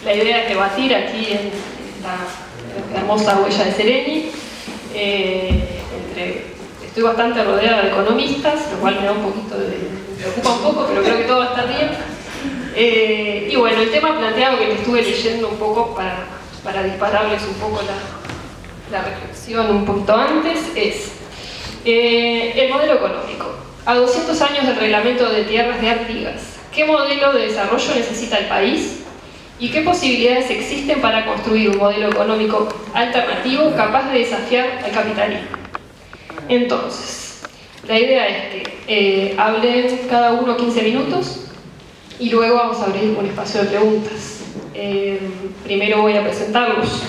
La idea es debatir aquí en la hermosa huella de Sereni. Estoy bastante rodeada de economistas, lo cual me preocupa un poco, pero creo que todo va a estar bien. Y bueno, el tema planteado que me estuve leyendo un poco para dispararles un poco la reflexión un poquito antes es el modelo económico. A 200 años del reglamento de tierras de Artigas, ¿qué modelo de desarrollo necesita el país? ¿Y qué posibilidades existen para construir un modelo económico alternativo capaz de desafiar al capitalismo? Entonces, la idea es que hablen cada uno 15 minutos y luego vamos a abrir un espacio de preguntas. Primero voy a presentarlos.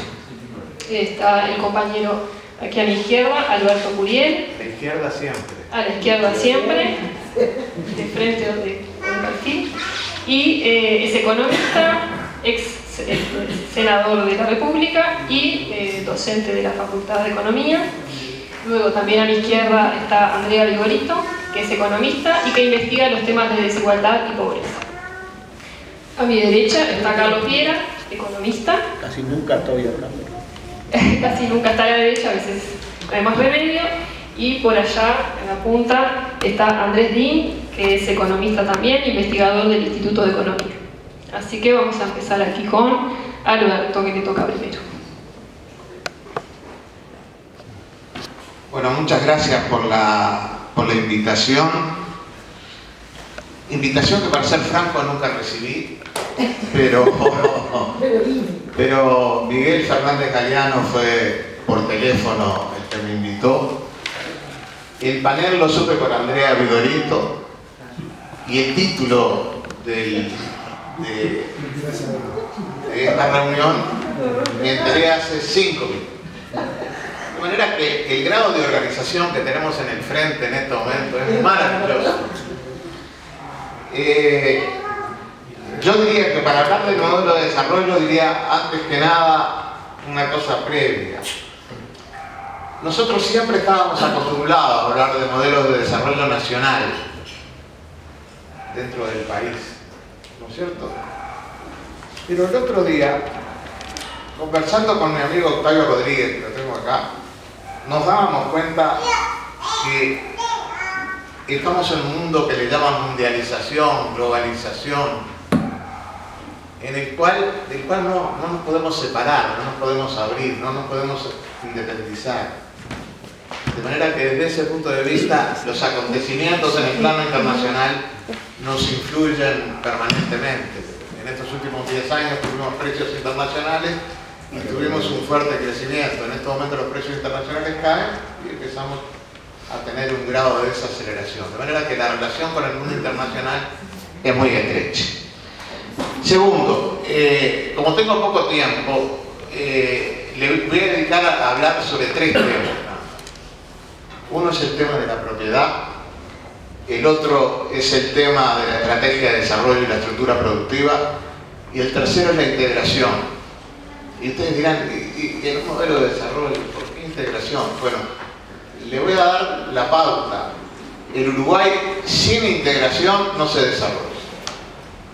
Está el compañero aquí a mi izquierda, Alberto Curiel. A la izquierda siempre. A la izquierda siempre, de frente o de perfil. Y es economista, ex senador de la República y docente de la Facultad de Economía. Luego también a mi izquierda está Andrea Vigorito, que es economista y que investiga los temas de desigualdad y pobreza. A mi derecha está Carlos Piera, economista. Casi nunca estoy acá. Casi nunca está a la derecha, a veces no hay más remedio. Y por allá, en la punta, está Andrés Din, que es economista también, investigador del Instituto de Economía. Así que vamos a empezar aquí con Alberto, que le toca primero. Bueno, muchas gracias por la invitación. Invitación que, para ser franco, nunca recibí, pero Miguel Fernández Galeano fue por teléfono el que me invitó. El panel lo supe con Andrea Vigorito y el título de esta reunión me enteré hace 5 minutos. De manera que el grado de organización que tenemos en el frente en este momento es maravilloso. Yo diría que para hablar del modelo de desarrollo, diría antes que nada una cosa previa. Nosotros siempre estábamos acostumbrados a hablar de modelos de desarrollo nacional dentro del país, ¿no es cierto? Pero el otro día, conversando con mi amigo Octavio Rodríguez, que lo tengo acá, nos dábamos cuenta que estamos en un mundo que le llaman mundialización, globalización, del cual no nos podemos separar, no nos podemos abrir, no nos podemos independizar. De manera que desde ese punto de vista los acontecimientos en el plano internacional nos influyen permanentemente. En estos últimos 10 años tuvimos precios internacionales y tuvimos un fuerte crecimiento. En este momento los precios internacionales caen y empezamos a tener un grado de desaceleración. De manera que la relación con el mundo internacional es muy estrecha. Segundo, como tengo poco tiempo, le voy a dedicar a hablar sobre 3 temas. Uno es el tema de la propiedad, el otro es el tema de la estrategia de desarrollo y la estructura productiva, y el tercero es la integración. Y ustedes dirán, ¿y en un modelo de desarrollo por qué integración? Bueno, le voy a dar la pauta. El Uruguay sin integración no se desarrolla.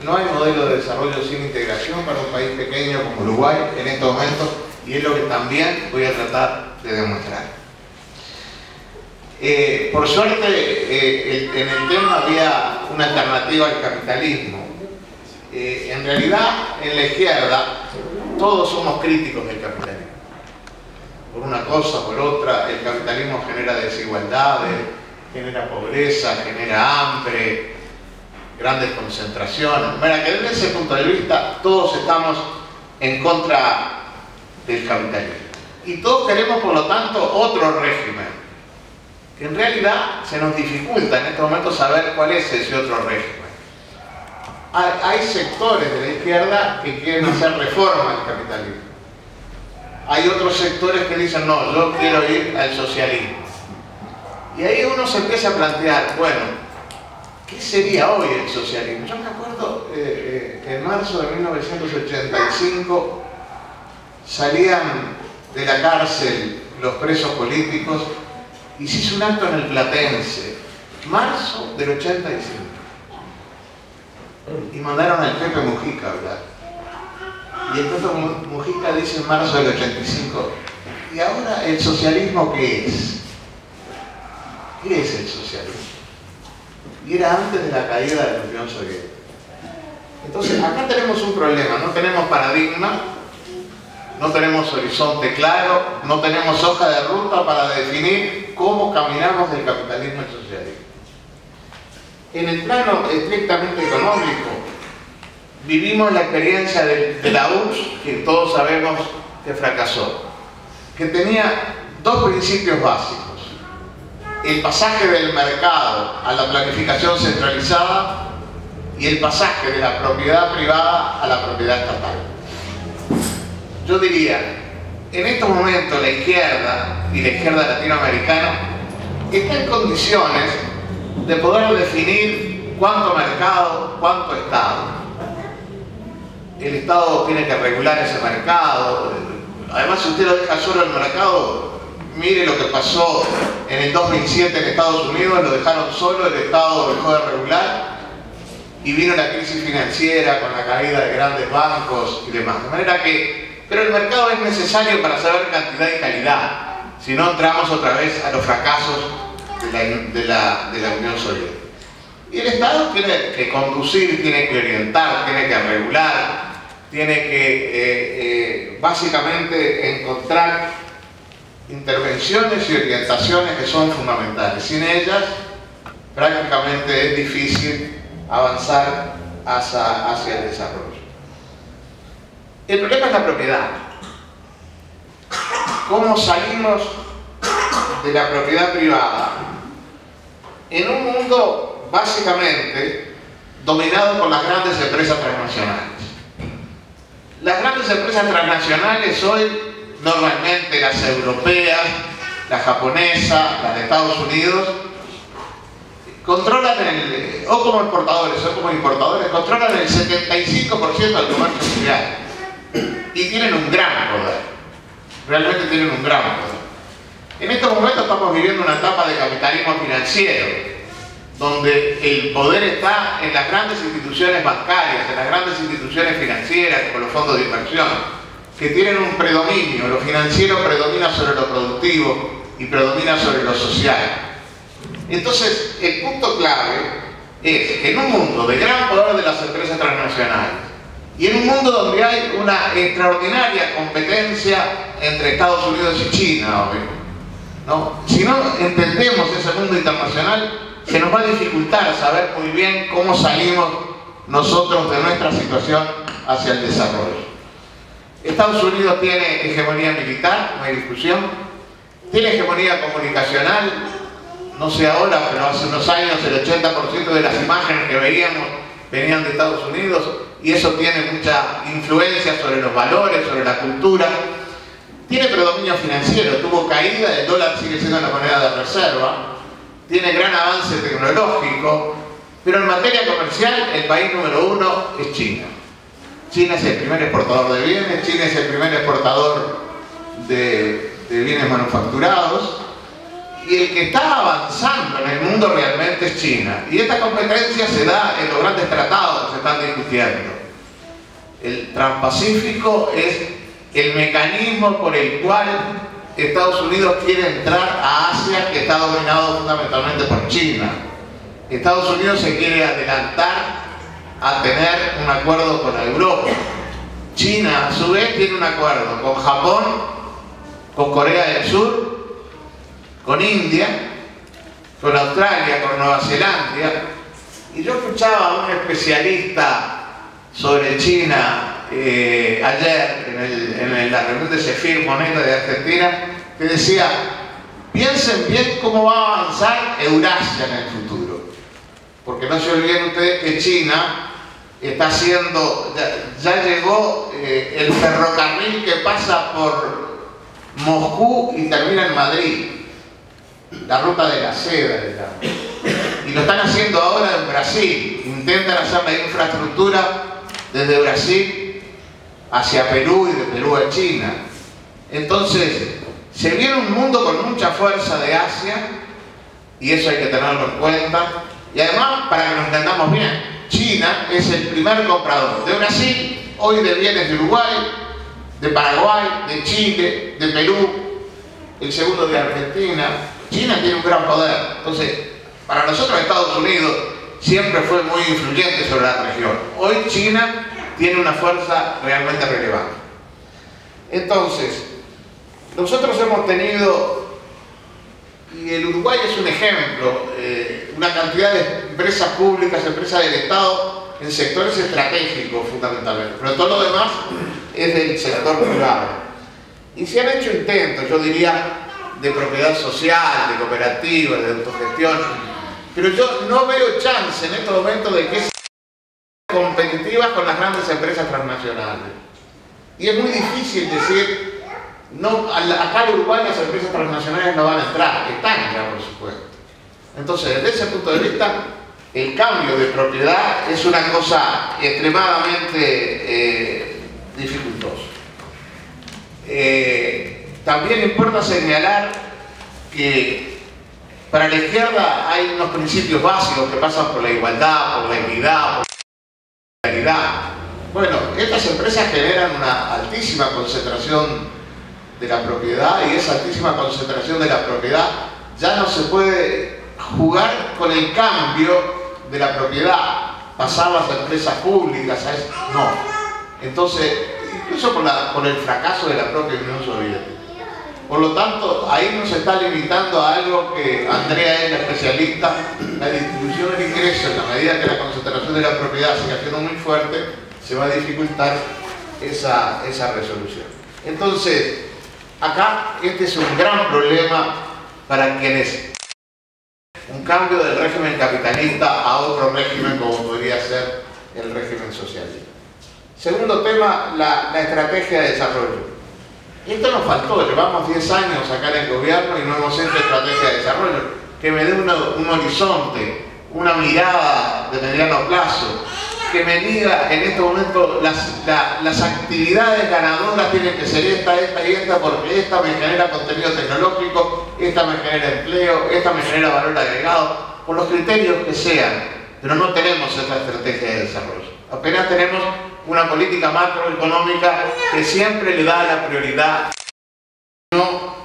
No hay modelo de desarrollo sin integración para un país pequeño como Uruguay en estos momentos, y es lo que también voy a tratar de demostrar. Por suerte, en el tema había una alternativa al capitalismo. En realidad, en la izquierda, todos somos críticos del capitalismo. Por una cosa, por otra, el capitalismo genera desigualdades, genera pobreza, genera hambre, grandes concentraciones. Bueno, que desde ese punto de vista, todos estamos en contra del capitalismo. Y todos queremos, por lo tanto, otro régimen. En realidad se nos dificulta en este momento saber cuál es ese otro régimen. Hay sectores de la izquierda que quieren hacer reforma al capitalismo. Hay otros sectores que dicen, no, yo quiero ir al socialismo. Y ahí uno se empieza a plantear, bueno, ¿qué sería hoy el socialismo? Yo me acuerdo, en marzo de 1985 salían de la cárcel los presos políticos y se hizo un acto en el Platense, marzo del 85. Y mandaron al Pepe Mujica a hablar. Y el propio Mujica dice en marzo del 85, ¿y ahora el socialismo qué es? ¿Qué es el socialismo? Y era antes de la caída de la Unión Soviética. Entonces, acá tenemos un problema, no tenemos paradigma, no tenemos horizonte claro, no tenemos hoja de ruta para definir cómo caminamos del capitalismo al socialismo. En el plano estrictamente económico, vivimos la experiencia de la URSS, que todos sabemos que fracasó, que tenía dos principios básicos: el pasaje del mercado a la planificación centralizada y el pasaje de la propiedad privada a la propiedad estatal. Yo diría, en estos momentos la izquierda y la izquierda latinoamericana está en condiciones de poder definir cuánto mercado, cuánto Estado. El Estado tiene que regular ese mercado. Además, si usted lo deja solo el mercado, mire lo que pasó en el 2007 en Estados Unidos, lo dejaron solo, el Estado dejó de regular y vino la crisis financiera con la caída de grandes bancos y demás. De manera que, pero el mercado es necesario para saber cantidad y calidad, si no entramos otra vez a los fracasos de la Unión Soviética. Y el Estado tiene que conducir, tiene que orientar, tiene que regular, tiene que básicamente encontrar intervenciones y orientaciones que son fundamentales. Sin ellas, prácticamente es difícil avanzar hacia el desarrollo. El problema es la propiedad. ¿Cómo salimos de la propiedad privada en un mundo básicamente dominado por las grandes empresas transnacionales? Las grandes empresas transnacionales hoy, normalmente las europeas, las japonesas, las de Estados Unidos, controlan o como exportadores o como importadores, controlan el 75% del comercio mundial y tienen un gran poder, realmente tienen un gran poder. En estos momentos estamos viviendo una etapa de capitalismo financiero, donde el poder está en las grandes instituciones bancarias, en las grandes instituciones financieras, como los fondos de inversión, que tienen un predominio. Lo financiero predomina sobre lo productivo y predomina sobre lo social. Entonces, el punto clave es que en un mundo de gran poder de las empresas transnacionales y en un mundo donde hay una extraordinaria competencia entre Estados Unidos y China, ¿no? Si no entendemos ese mundo internacional, se nos va a dificultar saber muy bien cómo salimos nosotros de nuestra situación hacia el desarrollo. Estados Unidos tiene hegemonía militar, no hay discusión, tiene hegemonía comunicacional, no sé ahora, pero hace unos años el 80% de las imágenes que veíamos venían de Estados Unidos, y eso tiene mucha influencia sobre los valores, sobre la cultura. Tiene predominio financiero, tuvo caída, el dólar sigue siendo la moneda de reserva, tiene gran avance tecnológico, pero en materia comercial el país número uno es China. China es el primer exportador de bienes, China es el primer exportador de bienes manufacturados, y el que está avanzando en el mundo realmente es China. Y esta competencia se da en los grandes tratados que se están discutiendo. El Transpacífico es el mecanismo por el cual Estados Unidos quiere entrar a Asia, que está dominado fundamentalmente por China. Estados Unidos se quiere adelantar a tener un acuerdo con Europa. China, a su vez, tiene un acuerdo con Japón, con Corea del Sur, con India, con Australia, con Nueva Zelanda. Y yo escuchaba a un especialista sobre China ayer en la reunión de Zephyr Moneta de Argentina, que decía: piensen bien cómo va a avanzar Eurasia en el futuro, porque no se olviden ustedes que China está haciendo, ya llegó el ferrocarril que pasa por Moscú y termina en Madrid, la ruta de la seda, digamos. Y lo están haciendo ahora en Brasil, intentan hacer la infraestructura desde Brasil hacia Perú y de Perú a China. Entonces, se viene un mundo con mucha fuerza de Asia, y eso hay que tenerlo en cuenta. Y además, para que nos entendamos bien, China es el primer comprador de Brasil, hoy de bienes de Uruguay, de Paraguay, de Chile, de Perú, el segundo de Argentina. China tiene un gran poder. Entonces, para nosotros Estados Unidos siempre fue muy influyente sobre la región. Hoy China tiene una fuerza realmente relevante. Entonces, nosotros hemos tenido, y el Uruguay es un ejemplo, una cantidad de empresas públicas, empresas del Estado, en sectores estratégicos fundamentalmente, pero todo lo demás es del sector privado. Y se han hecho intentos, yo diría, de propiedad social, de cooperativas, de autogestión, pero yo no veo chance en estos momentos de que sean competitivas con las grandes empresas transnacionales. Y es muy difícil decir, no, acá en Uruguay las empresas transnacionales no van a entrar, están ya por supuesto. Entonces, desde ese punto de vista, el cambio de propiedad es una cosa extremadamente dificultosa. También importa señalar que para la izquierda hay unos principios básicos que pasan por la igualdad, por la equidad, por la solidaridad. Bueno, estas empresas generan una altísima concentración de la propiedad y esa altísima concentración de la propiedad ya no se puede jugar con el cambio de la propiedad, pasar a las empresas públicas, ¿sabes? No. Entonces, incluso por el fracaso de la propia Unión Soviética. Por lo tanto, ahí nos está limitando a algo que Andrea es la especialista, la distribución del ingreso. En la medida que la concentración de la propiedad siga siendo muy fuerte, se va a dificultar esa resolución. Entonces, acá este es un gran problema para quienes un cambio del régimen capitalista a otro régimen como podría ser el régimen socialista. Segundo tema, la estrategia de desarrollo. Esto nos faltó, llevamos 10 años acá en el gobierno y no hemos hecho estrategia de desarrollo, que me dé un horizonte, una mirada de mediano plazo, que me diga en este momento las actividades ganadoras tienen que ser esta y esta, porque esta me genera contenido tecnológico, esta me genera empleo, esta me genera valor agregado, por los criterios que sean, pero no tenemos esta estrategia de desarrollo. Apenas tenemos una política macroeconómica que siempre le da la prioridad no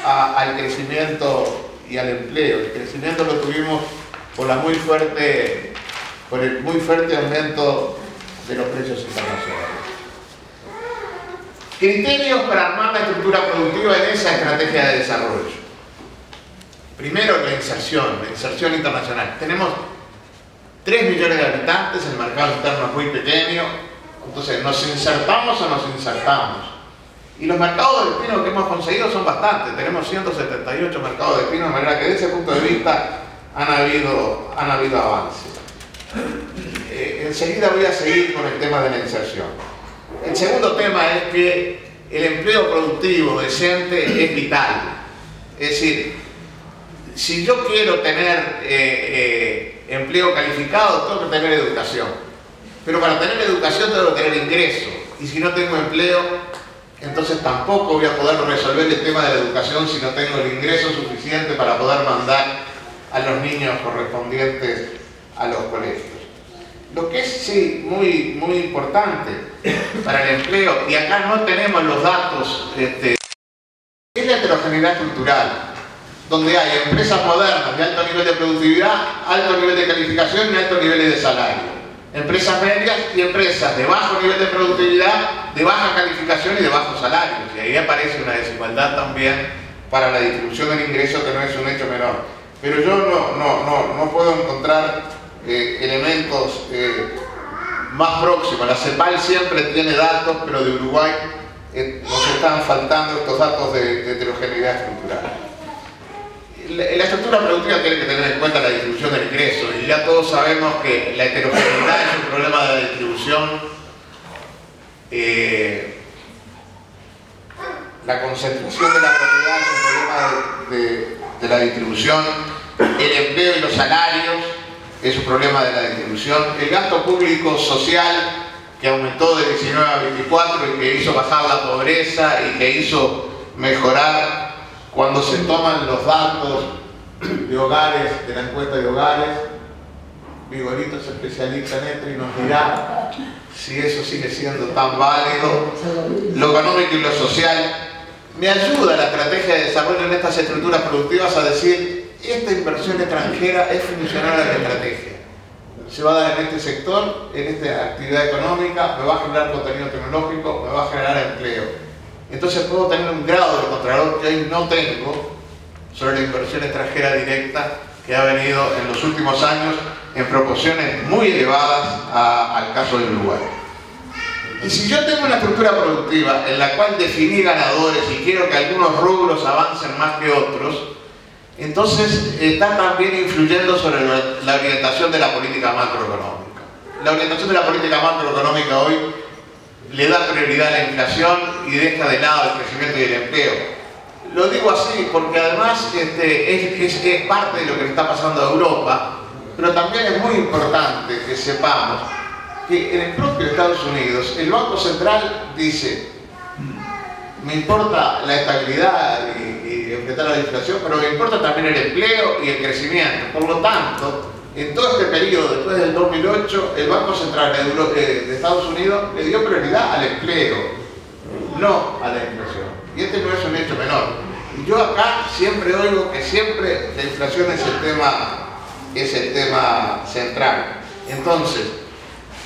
al crecimiento y al empleo. El crecimiento lo tuvimos por el muy fuerte aumento de los precios internacionales. Criterios para armar la estructura productiva en esa estrategia de desarrollo. Primero, la inserción internacional. Tenemos 3 millones de habitantes, el mercado interno es muy pequeño, entonces nos insertamos o nos insertamos. Y los mercados de destino que hemos conseguido son bastantes, tenemos 178 mercados de destino, de manera que desde ese punto de vista han habido avances. Enseguida voy a seguir con el tema de la inserción. El segundo tema es que el empleo productivo decente es vital. Es decir, si yo quiero tener empleo calificado, tengo que tener educación. Pero para tener educación tengo que tener ingreso. Y si no tengo empleo, entonces tampoco voy a poder resolver el tema de la educación si no tengo el ingreso suficiente para poder mandar a los niños correspondientes a los colegios. Lo que es sí, muy importante para el empleo, y acá no tenemos los datos, es la heterogeneidad estructural, donde hay empresas modernas de alto nivel de productividad, alto nivel de calificación y alto nivel de salario. Empresas medias y empresas de bajo nivel de productividad, de baja calificación y de bajos salarios. Y ahí aparece una desigualdad también para la distribución del ingreso, que no es un hecho menor. Pero yo no puedo encontrar elementos más próximos. La CEPAL siempre tiene datos, pero de Uruguay nos están faltando estos datos de heterogeneidad estructural. La estructura productiva tiene que tener en cuenta la distribución del ingreso, y ya todos sabemos que la heterogeneidad es un problema de la distribución, la concentración de la propiedad es un problema de la distribución, el empleo y los salarios es un problema de la distribución, el gasto público social que aumentó de 19 a 24 y que hizo bajar la pobreza y que hizo mejorar. Cuando se toman los datos de hogares, de la encuesta de hogares, Vigorito es especialista en esto y nos dirá si eso sigue siendo tan válido, lo económico y lo social. Me ayuda la estrategia de desarrollo en estas estructuras productivas a decir, esta inversión extranjera es funcional a la estrategia. Se va a dar en este sector, en esta actividad económica, me va a generar contenido tecnológico, me va a generar empleo. Entonces puedo tener un grado de control que hoy no tengo sobre la inversión extranjera directa que ha venido en los últimos años en proporciones muy elevadas al caso del Uruguay. Y si yo tengo una estructura productiva en la cual definí ganadores y quiero que algunos rubros avancen más que otros, entonces está también influyendo sobre la orientación de la política macroeconómica. La orientación de la política macroeconómica hoy le da prioridad a la inflación y deja de lado el crecimiento y el empleo. Lo digo así porque además es parte de lo que le está pasando a Europa, pero también es muy importante que sepamos que en el propio Estados Unidos el Banco Central dice, me importa la estabilidad y enfrentar la inflación, pero me importa también el empleo y el crecimiento. Por lo tanto, en todo este periodo, después del 2008, el Banco Central de Estados Unidos le dio prioridad al empleo, no a la inflación. Y este no es un hecho menor. Y yo acá siempre oigo que siempre la inflación es el tema central. Entonces,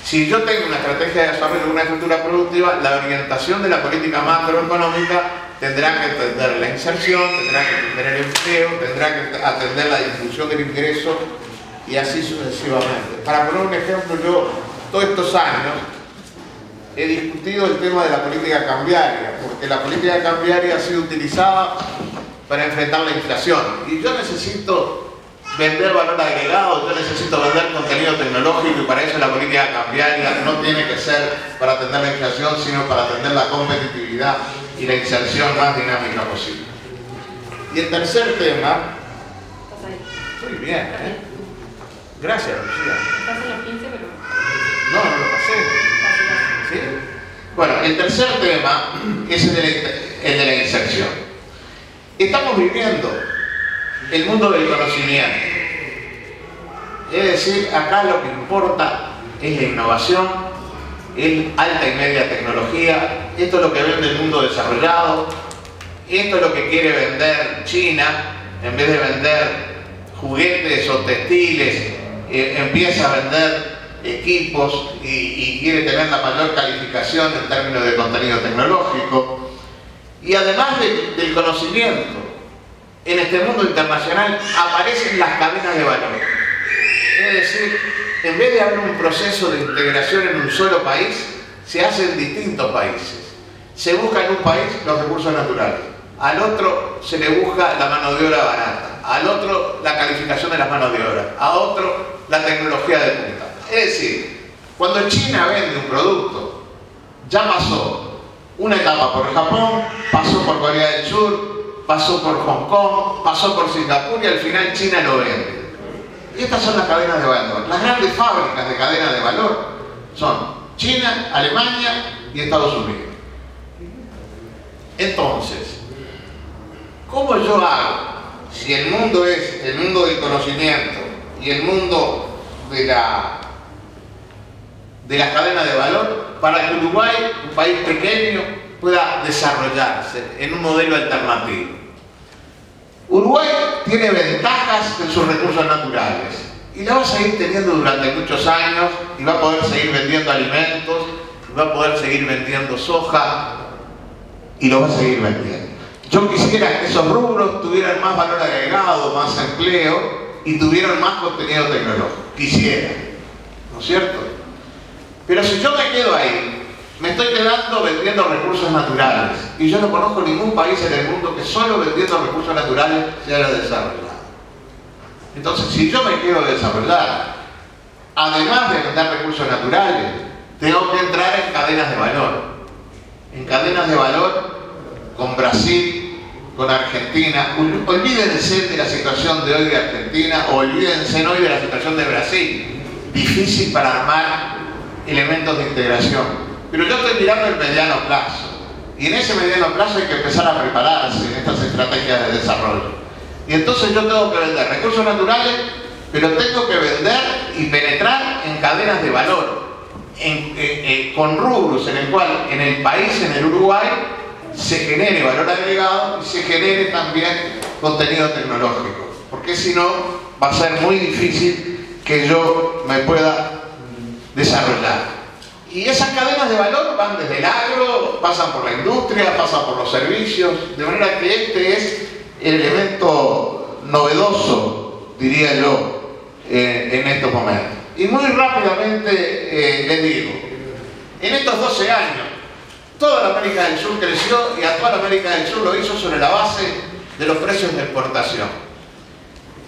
si yo tengo una estrategia de desarrollo de una estructura productiva, la orientación de la política macroeconómica tendrá que atender la inserción, tendrá que atender el empleo, tendrá que atender la distribución del ingreso y así sucesivamente. Para poner un ejemplo, yo todos estos años he discutido el tema de la política cambiaria, porque la política cambiaria ha sido utilizada para enfrentar la inflación y yo necesito vender valor agregado, yo necesito vender contenido tecnológico y para eso la política cambiaria no tiene que ser para atender la inflación, sino para atender la competitividad y la inserción más dinámica posible. Y el tercer tema... Muy bien, ¿eh? Gracias, Lucía. Estás en los 15, pero... No lo pasé. ¿Sí? Bueno, el tercer tema es el de la inserción. Estamos viviendo el mundo del conocimiento. Es decir, acá lo que importa es la innovación, es alta y media tecnología, esto es lo que vende el mundo desarrollado, esto es lo que quiere vender China, en vez de vender juguetes o textiles, empieza a vender equipos y quiere tener la mayor calificación en términos de contenido tecnológico. Y además del conocimiento, en este mundo internacional aparecen las cadenas de valor. Es decir, en vez de haber un proceso de integración en un solo país, se hace en distintos países. Se busca en un país los recursos naturales, al otro se le busca la mano de obra barata, al otro la calificación de las manos de obra, a otro la tecnología de punta. Es decir, cuando China vende un producto, ya pasó una etapa por Japón, pasó por Corea del Sur, pasó por Hong Kong, pasó por Singapur y al final China lo vende. Y estas son las cadenas de valor. Las grandes fábricas de cadenas de valor son China, Alemania y Estados Unidos. Entonces, ¿cómo yo hago? Si el mundo es el mundo del conocimiento y el mundo de las cadenas de valor, para que Uruguay, un país pequeño, pueda desarrollarse en un modelo alternativo. Uruguay tiene ventajas en sus recursos naturales y la va a seguir teniendo durante muchos años y va a poder seguir vendiendo alimentos, va a poder seguir vendiendo soja y lo va a seguir vendiendo. Yo quisiera que esos rubros tuvieran más valor agregado, más empleo y tuvieran más contenido tecnológico. Quisiera, ¿no es cierto? Pero si yo me quedo ahí, me estoy quedando vendiendo recursos naturales y yo no conozco ningún país en el mundo que solo vendiendo recursos naturales se haya desarrollado. Entonces, si yo me quiero desarrollar, además de vender recursos naturales, tengo que entrar en cadenas de valor. En cadenas de valor con Brasil, con Argentina. Olvídense de la situación de hoy de Argentina o olvídense hoy de la situación de Brasil. Difícil para armar elementos de integración. Pero yo estoy mirando el mediano plazo. Y en ese mediano plazo hay que empezar a prepararse en estas estrategias de desarrollo. Y entonces yo tengo que vender recursos naturales pero tengo que vender y penetrar en cadenas de valor, con rubros en el cual en el país, en el Uruguay, se genere valor agregado y se genere también contenido tecnológico, porque si no va a ser muy difícil que yo me pueda desarrollar. Y esas cadenas de valor van desde el agro, pasan por la industria, pasan por los servicios, de manera que este es el elemento novedoso, diría yo, en estos momentos. Y muy rápidamente les digo, en estos 12 años, toda la América del Sur creció y a toda la América del Sur lo hizo sobre la base de los precios de exportación.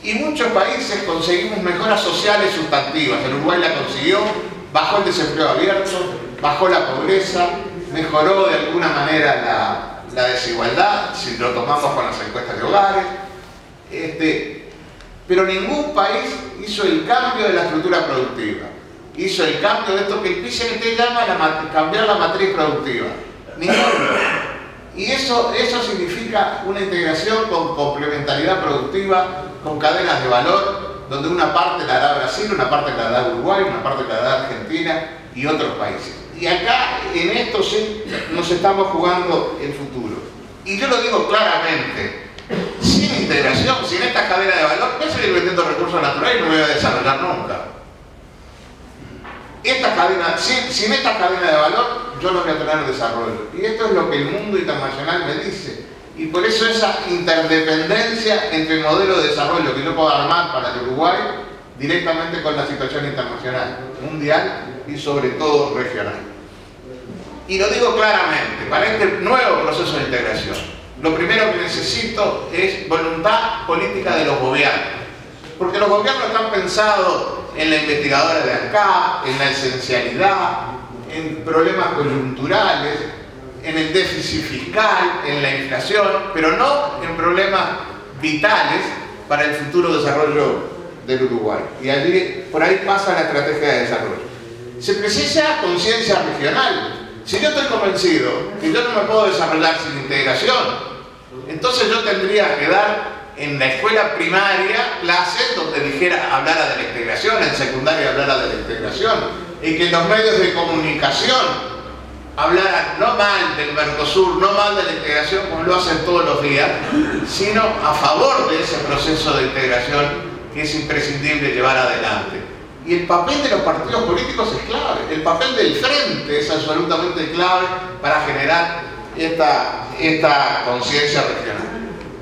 Y muchos países conseguimos mejoras sociales sustantivas. El Uruguay la consiguió, bajó el desempleo abierto, bajó la pobreza, mejoró de alguna manera la desigualdad, si lo tomamos con las encuestas de hogares. Pero ningún país hizo el cambio de la estructura productiva. Hizo el cambio de esto que el PCNT llama cambiar la matriz productiva. Ninguno. Y eso significa una integración con complementariedad productiva, con cadenas de valor, donde una parte la da Brasil, una parte la da Uruguay, una parte la da Argentina y otros países. Y acá, en esto sí, nos estamos jugando el futuro. Y yo lo digo claramente, sin integración, sin esta cadena de valor, voy a seguir vendiendo recursos naturales y no me voy a desarrollar nunca. Sin esta cadena de valor, yo no voy a tener desarrollo. Y esto es lo que el mundo internacional me dice. Y por eso esa interdependencia entre el modelo de desarrollo que yo puedo armar para el Uruguay directamente con la situación internacional, mundial y sobre todo regional. Y lo digo claramente, para este nuevo proceso de integración, lo primero que necesito es voluntad política de los gobiernos. Porque los gobiernos están pensados en la investigadora de acá, en la esencialidad, en problemas coyunturales, en el déficit fiscal, en la inflación, pero no en problemas vitales para el futuro desarrollo del Uruguay. Y allí, por ahí pasa la estrategia de desarrollo. Se precisa conciencia regional. Si yo estoy convencido que yo no me puedo desarrollar sin integración, entonces yo tendría que dar en la escuela primaria clases donde hablara de la integración, en secundaria hablara de la integración, y que en los medios de comunicación hablaran no mal del Mercosur, no mal de la integración como lo hacen todos los días, sino a favor de ese proceso de integración que es imprescindible llevar adelante. Y el papel de los partidos políticos es clave, el papel del frente es absolutamente clave para generar esta conciencia regional.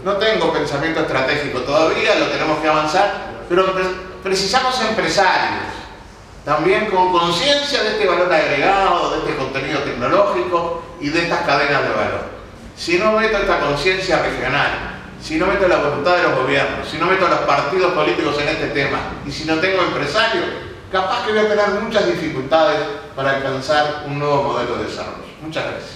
No tengo pensamiento estratégico todavía, lo tenemos que avanzar, pero precisamos empresarios, también con conciencia de este valor agregado, de este contenido tecnológico y de estas cadenas de valor. Si no meto esta conciencia regional, si no meto la voluntad de los gobiernos, si no meto a los partidos políticos en este tema y si no tengo empresarios, capaz que voy a tener muchas dificultades para alcanzar un nuevo modelo de desarrollo. Muchas gracias.